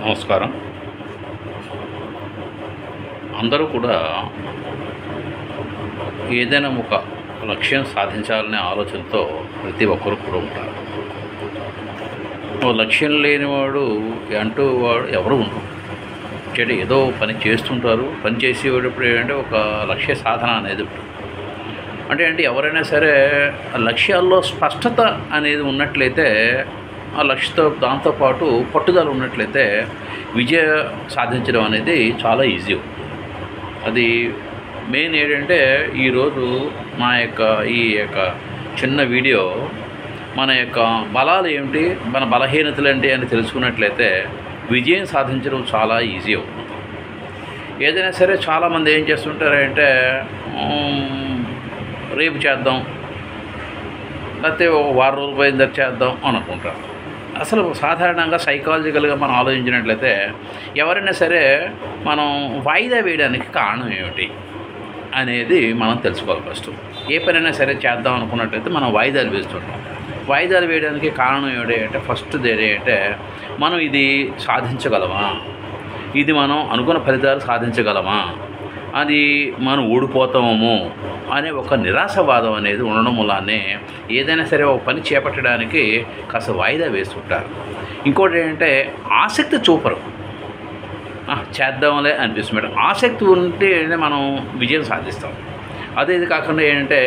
నమస్కారం. అందరూ కూడా ఏదైనా ఒక లక్ష్యం సాధించాలనే ఆలోచనతో ప్రతి ఒక్కరు కూడా ఉంటారు. ఓ లక్ష్యం లేనివాడు అంటూ వాడు ఎవరు ఉండరు. ఏదో పని చేస్తుంటారు. పని చేసేటప్పుడు ఏంటంటే ఒక లక్ష్య సాధన అనేది ఉంటుంది. అంటే ఎవరైనా సరే లక్ష్యాల్లో స్పష్టత అనేది ఉన్నట్లయితే, ఆ లక్ష్యంతో దాంతోపాటు పట్టుదల ఉన్నట్లయితే విజయ సాధించడం అనేది చాలా ఈజీ అవుతుంది. అది మెయిన్ ఏంటంటే ఈరోజు ఈ యొక్క చిన్న వీడియో మన యొక్క బలాలు ఏమిటి, మన బలహీనతలు ఏంటి అని తెలుసుకున్నట్లయితే విజయం సాధించడం చాలా ఈజీ అవుతుంది. ఏదైనా సరే చాలామంది ఏం చేస్తుంటారంటే రేపు చేద్దాం, లేకపోతే ఒక వారం రోజుల పోయిన దగ్గర చేద్దాం అనుకుంటారు. అసలు సాధారణంగా సైకాలజికల్గా మనం ఆలోచించినట్లయితే ఎవరైనా సరే మనం వాయిదా వేయడానికి కారణం ఏమిటి అనేది మనం తెలుసుకోవాలి. ఫస్ట్ ఏ పనైనా సరే చేద్దాం అనుకున్నట్లయితే మనం వాయిదాలు వేస్తుంటాం. వాయిదాలు వేయడానికి కారణం ఏమిటి అంటే ఫస్ట్ది ఏంటంటే మనం ఇది సాధించగలమా, ఇది మనం అనుకున్న ఫలితాలు సాధించగలమా, అది మనం ఓడిపోతామేమో అనే ఒక నిరాశవాదం అనేది ఉండడం వల్లనే ఏదైనా సరే ఒక పని చేపట్టడానికి కాస్త వాయిదా వేస్తుంటారు. ఇంకోటి ఏంటంటే ఆసక్తి చూపరు. చేద్దాంలే అనిపిస్తుంది. ఆసక్తి ఉంటే మనం విజయం సాధిస్తాం. ఇది కాకుండా ఏంటంటే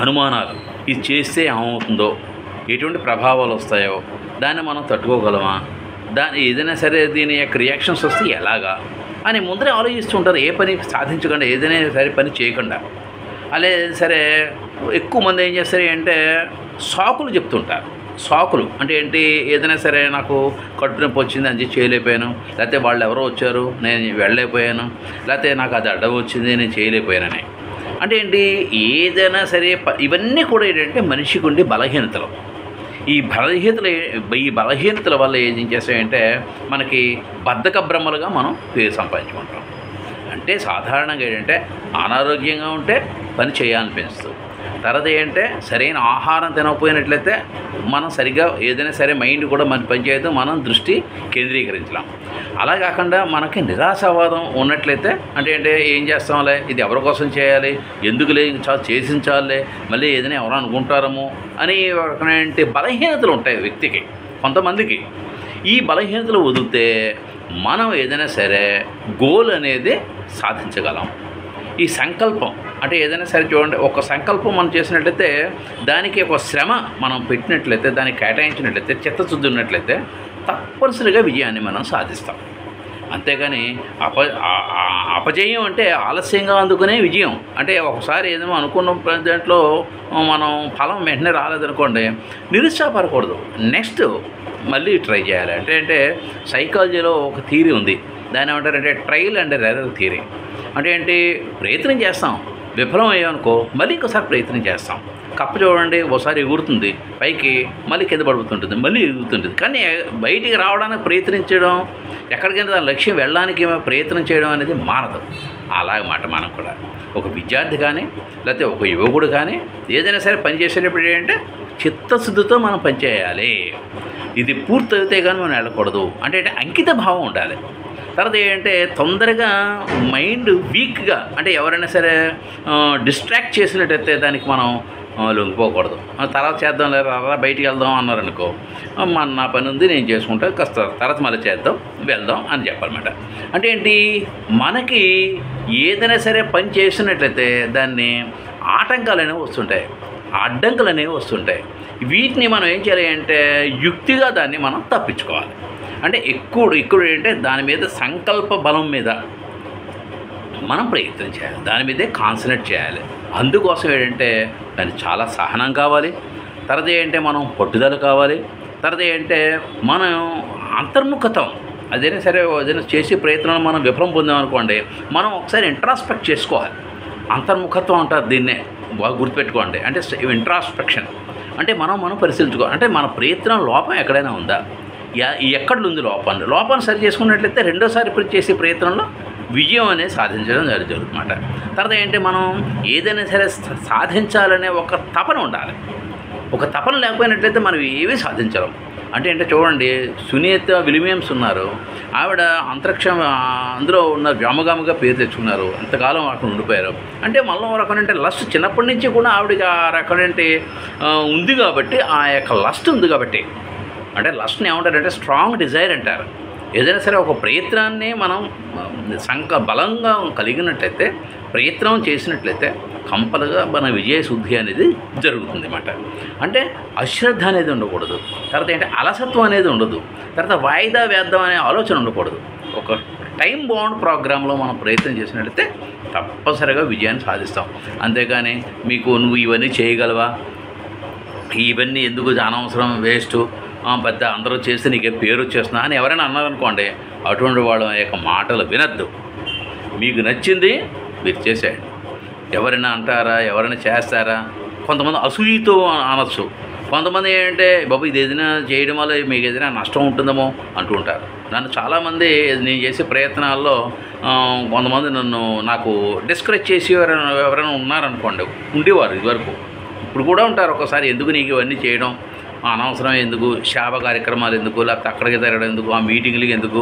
అనుమానాలు, ఇది చేస్తే ఏమవుతుందో, ఎటువంటి ప్రభావాలు వస్తాయో, దాన్ని మనం తట్టుకోగలమా, ఏదైనా సరే దీని యొక్క రియాక్షన్స్ వస్తే ఎలాగా అని ముందరే ఆలోచిస్తుంటారు. ఏ పని సాధించకుండా, ఏదైనా సరే పని చేయకుండా. అలా సరే ఎక్కువ మంది ఏం చేస్తారు అంటే సాకులు చెప్తుంటారు. సాకులు అంటే ఏంటి, ఏదైనా సరే నాకు కడుపు నొప్పి వచ్చింది అని చేయలేకపోయాను, లేకపోతే వాళ్ళు ఎవరో వచ్చారు నేను వెళ్ళలేకపోయాను, లేకపోతే నాకు అది అడ్డం వచ్చింది నేను చేయలేకపోయానని. అంటే ఏంటి, ఏదైనా సరే ఇవన్నీ కూడా ఏంటంటే మనిషికి ఉండే బలహీనతలు. ఈ బలహీనతల వల్ల ఏం చేస్తాయంటే మనకి బద్ధక భ్రమలుగా మనం పేరు సంపాదించుకుంటాం. అంటే సాధారణంగా ఏంటంటే అనారోగ్యంగా ఉంటే పని చేయాలనిపిస్తుంది. తర్వాత ఏంటంటే సరైన ఆహారం తినకపోయినట్లయితే మనం సరిగ్గా ఏదైనా సరే మైండ్ కూడా మన పని చేయదు, మనం దృష్టి కేంద్రీకరించలేం. అలా కాకుండా మనకి నిరాశావాదం ఉన్నట్లయితే అంటే ఏం చేస్తాంలే, ఇది ఎవరి కోసం చేయాలి, ఎందుకులే చేసించాలే, మళ్ళీ ఏదైనా ఎవరు అనుకుంటారేమో అని బలహీనతలు ఉంటాయి వ్యక్తికి, కొంతమందికి. ఈ బలహీనతలు వదిలితే మనం ఏదైనా సరే గోల్ అనేది సాధించగలం. ఈ సంకల్పం అంటే ఏదైనా సరే చూడండి, ఒక సంకల్పం మనం చేసినట్లయితే దానికి ఒక శ్రమ మనం పెట్టినట్లయితే, దానికి కేటాయించినట్లయితే, చిత్తశుద్ధి ఉన్నట్లయితే తప్పనిసరిగా విజయాన్ని మనం సాధిస్తాం. అంతేగాని అపజయం అంటే ఆలస్యంగా అందుకునే విజయం. అంటే ఒకసారి ఏదైనా అనుకున్న దాంట్లో మనం ఫలం వెంటనే రాలేదనుకోండి, నిరుత్సాహపడకూడదు. నెక్స్ట్ మళ్ళీ ట్రై చేయాలి. అంటే సైకాలజీలో ఒక థియరీ ఉంది, దాన్ని ఏమంటారంటే ట్రయల్ అండ్ ఎర్రర్ థియరీ. అంటే ఏంటి, ప్రయత్నం చేస్తాం, విఫలం అయ్యామనుకో మళ్ళీ ఇంకోసారి ప్రయత్నం చేస్తాం. కప్ప చూడండి, ఒకసారి ఎగురుతుంది పైకి, మళ్ళీ కింద పడుతుంటుంది, మళ్ళీ ఎగురుతుంటుంది. కానీ బయటికి రావడానికి ప్రయత్నించడం, ఎక్కడికైనా దాని లక్ష్యం వెళ్ళడానికి ప్రయత్నం చేయడం అనేది మానదు. అలాగమాట మనం కూడా ఒక విద్యార్థి కానీ లేకపోతే ఒక యువకుడు కానీ ఏదైనా సరే పని చేసేటప్పుడు ఏంటంటే చిత్తశుద్ధితో మనం పనిచేయాలి. ఇది పూర్తయితే కానీ మనం వెళ్ళకూడదు. అంటే అంకిత భావం ఉండాలి. తర్వాత ఏంటంటే తొందరగా మైండ్ వీక్గా, అంటే ఎవరైనా సరే డిస్ట్రాక్ట్ చేసినట్టయితే దానికి మనం లొంగిపోకూడదు. తర్వాత చేద్దాం లేదా బయటికి వెళ్దాం అన్నారనుకో, నా పని ఉంది నేను చేసుకుంటా, కాస్త తర్వాత మళ్ళీ వెళ్దాం అని చెప్పాలన్నమాట. అంటే ఏంటి, మనకి ఏదైనా సరే పని చేసినట్లయితే దాన్ని ఆటంకాలు అనేవి వస్తుంటాయి, అడ్డంకులు అనేవి వస్తుంటాయి. వీటిని మనం ఏం చేయాలి అంటే యుక్తిగా దాన్ని మనం తప్పించుకోవాలి. అంటే ఎక్కువ ఏంటంటే దాని మీద సంకల్ప బలం మీద మనం ప్రయత్నం చేయాలి, దాని మీదే కాన్సన్ట్రేట్ చేయాలి. అందుకోసం ఏంటంటే దానికి చాలా సహనం కావాలి. తర్వాత ఏంటంటే మనం పట్టుదల కావాలి. తర్వాత ఏంటంటే మనం అంతర్ముఖత, అదైనా సరే ఏదైనా చేసే ప్రయత్నాలు మనం విఫలం పొందామనుకోండి, మనం ఒకసారి ఇంట్రాస్పెక్ట్ చేసుకోవాలి. అంతర్ముఖత్వం అంటారు దీన్నే, బాగా గుర్తుపెట్టుకోండి. అంటే ఇంట్రాస్పెక్షన్ అంటే మనం పరిశీలించుకోవాలి. అంటే మన ప్రయత్నం లోపం ఎక్కడైనా ఉందా, ఎక్కడుంది లోపాన్ని సరి చేసుకున్నట్లయితే రెండోసారి ఇప్పుడు చేసే ప్రయత్నంలో విజయం అనేది సాధించడం జరుగుతుందన్నమాట. తర్వాత ఏంటంటే మనం ఏదైనా సరే సాధించాలనే ఒక తపన ఉండాలి. ఒక తపన లేకపోయినట్లయితే మనం ఏమీ సాధించలేం. అంటే చూడండి, సునీత విలియమ్స్ ఉన్నారు, ఆవిడ అంతరిక్షం అందులో ఉన్న వ్యోమగామిగా పేరు తెచ్చుకున్నారు, ఎంతకాలం అక్కడ ఉండిపోయారు. అంటే మళ్ళీ ఒక రకం అంటే లస్ట్ చిన్నప్పటి నుంచి కూడా ఆవిడకి ఆ రకం అంటే ఉంది కాబట్టి, ఆ యొక్క లస్ట్ ఉంది కాబట్టి, అంటే లస్ట్ని ఏమంటారంటే స్ట్రాంగ్ డిజైర్ అంటారు. ఏదైనా సరే ఒక ప్రయత్నాన్ని మనం బలంగా కలిగినట్లయితే, ప్రయత్నం చేసినట్లయితే కంపల్గా మన విజయ శుద్ధి అనేది జరుగుతుంది అన్నమాట. అంటే అశ్రద్ధ అనేది ఉండకూడదు, తర్వాత ఏంటంటే అలసత్వం అనేది ఉండదు, తర్వాత వాయిదా వేద్దాం అనే ఆలోచన ఉండకూడదు. ఒక టైం బౌండ్ ప్రోగ్రాంలో మనం ప్రయత్నం చేసినట్లయితే తప్పనిసరిగా విజయాన్ని సాధిస్తాం. అంతేగాని నువ్వు ఇవన్నీ చేయగలవా, ఇవన్నీ ఎందుకు అనవసరం, వేస్ట్, పెద్ద అందరూ చేస్తే నీకే పేరు వచ్చేస్తున్నా అని ఎవరైనా అన్నారనుకోండి, అటువంటి వాళ్ళ యొక్క మాటలు వినద్దు. మీకు నచ్చింది మీరు చేసేయండి. ఎవరైనా అంటారా, ఎవరైనా చేస్తారా, కొంతమంది అసూయతో అనొచ్చు, కొంతమంది ఏంటంటే బాబు ఇది ఏదైనా చేయడం వల్ల మీకు ఏదైనా నష్టం ఉంటుందేమో అంటూ ఉంటారు. నన్ను చాలామంది నేను చేసే ప్రయత్నాల్లో కొంతమంది నాకు డిస్కరేజ్ చేసి ఎవరైనా ఉన్నారనుకోండి, ఉండేవారు ఇదివరకు, ఇప్పుడు కూడా ఉంటారు. ఒకసారి ఎందుకు నీకు ఇవన్నీ చేయడం, అనవసరం ఎందుకు, శాప కార్యక్రమాలు ఎందుకు, లేకపోతే అక్కడికి తిరగడం ఎందుకు, ఆ మీటింగ్లకి ఎందుకు,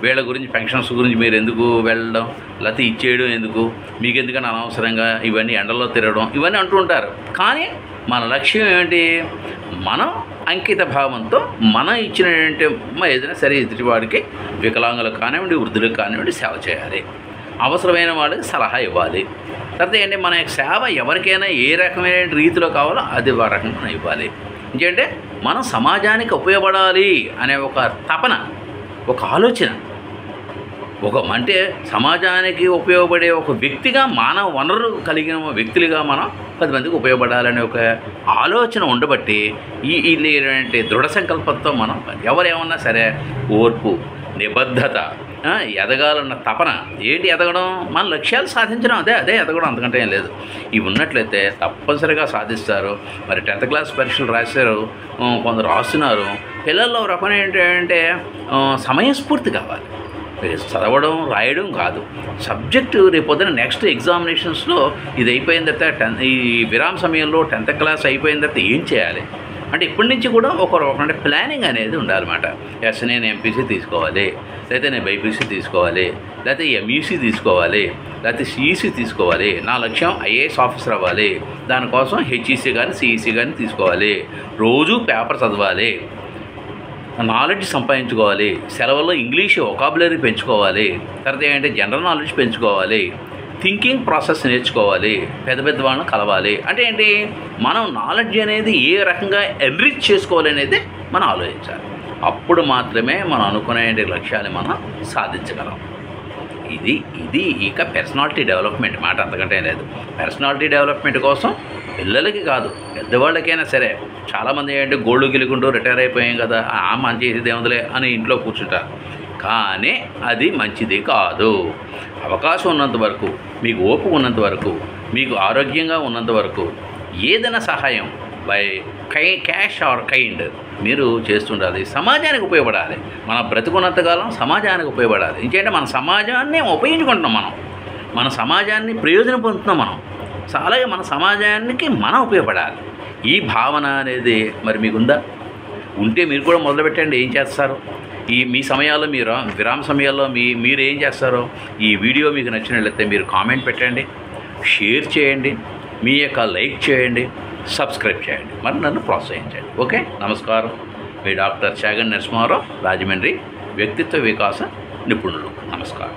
వీళ్ళ గురించి ఫంక్షన్స్ గురించి మీరు ఎందుకు వెళ్ళడం, లేకపోతే ఇచ్చేయడం ఎందుకు, మీకు ఎందుకని అనవసరంగా ఇవన్నీ ఎండలో తిరగడం, ఇవన్నీ అంటూ ఉంటారు. కానీ మన లక్ష్యం ఏంటి, మనం అంకిత భావంతో మనం ఇచ్చిన ఏదైనా సరే ఎదుటివాడికి, వికలాంగులకు కానివ్వండి, వృద్ధులకు కానివ్వండి సేవ చేయాలి, అవసరమైన వాళ్ళకి సలహా ఇవ్వాలి. తర్వాత ఏంటి, మన సేవ ఎవరికైనా ఏ రకమైన రీతిలో కావాలో అది ఆ రకంగా మనం ఇవ్వాలి. ఎందుకంటే మనం సమాజానికి ఉపయోగపడాలి అనే ఒక తపన, ఒక ఆలోచన, అంటే సమాజానికి ఉపయోగపడే ఒక వ్యక్తిగా, మానవ వనరు కలిగిన వ్యక్తులుగా మనం 10 మందికి ఉపయోగపడాలనే ఒక ఆలోచన ఉండబట్టి ఈ దృఢ సంకల్పంతో మనం ఎవరేమన్నా సరే ఓర్పు, నిబద్ధత, ఎదగాలన్న తపన, ఏంటి ఎదగడం, మన లక్ష్యాలు సాధించడం, అదే ఎదగడం, అంతకంటే ఏం లేదు. ఇవి ఉన్నట్లయితే తప్పనిసరిగా సాధిస్తారు. మరి 10th క్లాస్ పరీక్షలు రాశారు, కొందరు రాస్తున్నారు. పిల్లల్లో రకం ఏంటంటే సమయస్ఫూర్తి కావాలి, చదవడం రాయడం కాదు, సబ్జెక్టు రేపొద్దున నెక్స్ట్ ఎగ్జామినేషన్స్లో ఇది అయిపోయిన తర్వాత ఈ విరామ సమయంలో 10th క్లాస్ అయిపోయిన తర్వాత ఏం చేయాలి అంటే ఇప్పటి నుంచి కూడా అంటే ప్లానింగ్ అనేది ఉండాలన్నమాట. నేను ఎంపీసీ తీసుకోవాలి, లేకపోతే నేను బైపీసీ తీసుకోవాలి, లేకపోతే ఎంఈసీ తీసుకోవాలి, లేకపోతే సిఈసీ తీసుకోవాలి, నా లక్ష్యం ఐఏఎస్ ఆఫీసర్ అవ్వాలి, దానికోసం హెచ్ఈసీ కానీ సిఈసీ కానీ తీసుకోవాలి, రోజు పేపర్ చదవాలి, నాలెడ్జ్ సంపాదించుకోవాలి, సెలవుల్లో ఇంగ్లీష్ వొకాబులరీ పెంచుకోవాలి, తర్వాత ఏంటంటే జనరల్ నాలెడ్జ్ పెంచుకోవాలి, థింకింగ్ ప్రాసెస్ నేర్చుకోవాలి, పెద్ద వాళ్ళని కలవాలి. అంటే ఏంటి, మనం నాలెడ్జ్ అనేది ఏ రకంగా ఎన్రిచ్ చేసుకోవాలి అనేది మనం ఆలోచించాలి. అప్పుడు మాత్రమే మనం అనుకునే లక్ష్యాన్ని మనం సాధించగలం. ఇది ఇక పర్సనాలిటీ డెవలప్మెంట్ మాట, అంతకంటే లేదు. పర్సనాలిటీ డెవలప్మెంట్ కోసం పిల్లలకి కాదు, పెద్దవాళ్ళకైనా సరే. చాలామంది ఏంటంటే గోల్డ్ గెలుకుంటూ రిటైర్ అయిపోయాం కదా, మనం చేసేది ఏముందిలే అని ఇంట్లో కూర్చుంటారు. కానీ అది మంచిది కాదు. అవకాశం ఉన్నంత వరకు, మీకు ఓపిక ఉన్నంత వరకు, మీకు ఆరోగ్యంగా ఉన్నంత వరకు ఏదైనా సహాయం బై క్యాష్ ఆర్ కైండ్ మీరు చేస్తుండాలి. సమాజానికి ఉపయోగపడాలి. మన బ్రతుకున్నంతకాలం సమాజానికి ఉపయోగపడాలి. ఇంకేంటే మన సమాజాన్ని ఉపయోగించుకుంటున్నాం, మన సమాజాన్ని ప్రయోజనం పొందుతున్నాం మనం. అలాగే మన సమాజానికి మనం ఉపయోగపడాలి. ఈ భావన అనేది మరి మీకుందా? ఉంటే మీరు కూడా మొదలుపెట్టండి. ఏం చేస్తారు మీ సమయాల్లో, మీరు విరామ సమయాల్లో మీరు ఏం చేస్తారో ఈ వీడియో మీకు నచ్చినట్లయితే మీరు కామెంట్ పెట్టండి, షేర్ చేయండి, మీ యొక్క లైక్ చేయండి, సబ్స్క్రైబ్ చేయండి, మరి నన్ను ప్రోత్సహించండి. ఓకే, నమస్కారం. మీ డాక్టర్ చాగంటి నరసింహారావు, రాజమండ్రి, వ్యక్తిత్వ వికాస నిపుణులు. నమస్కారం.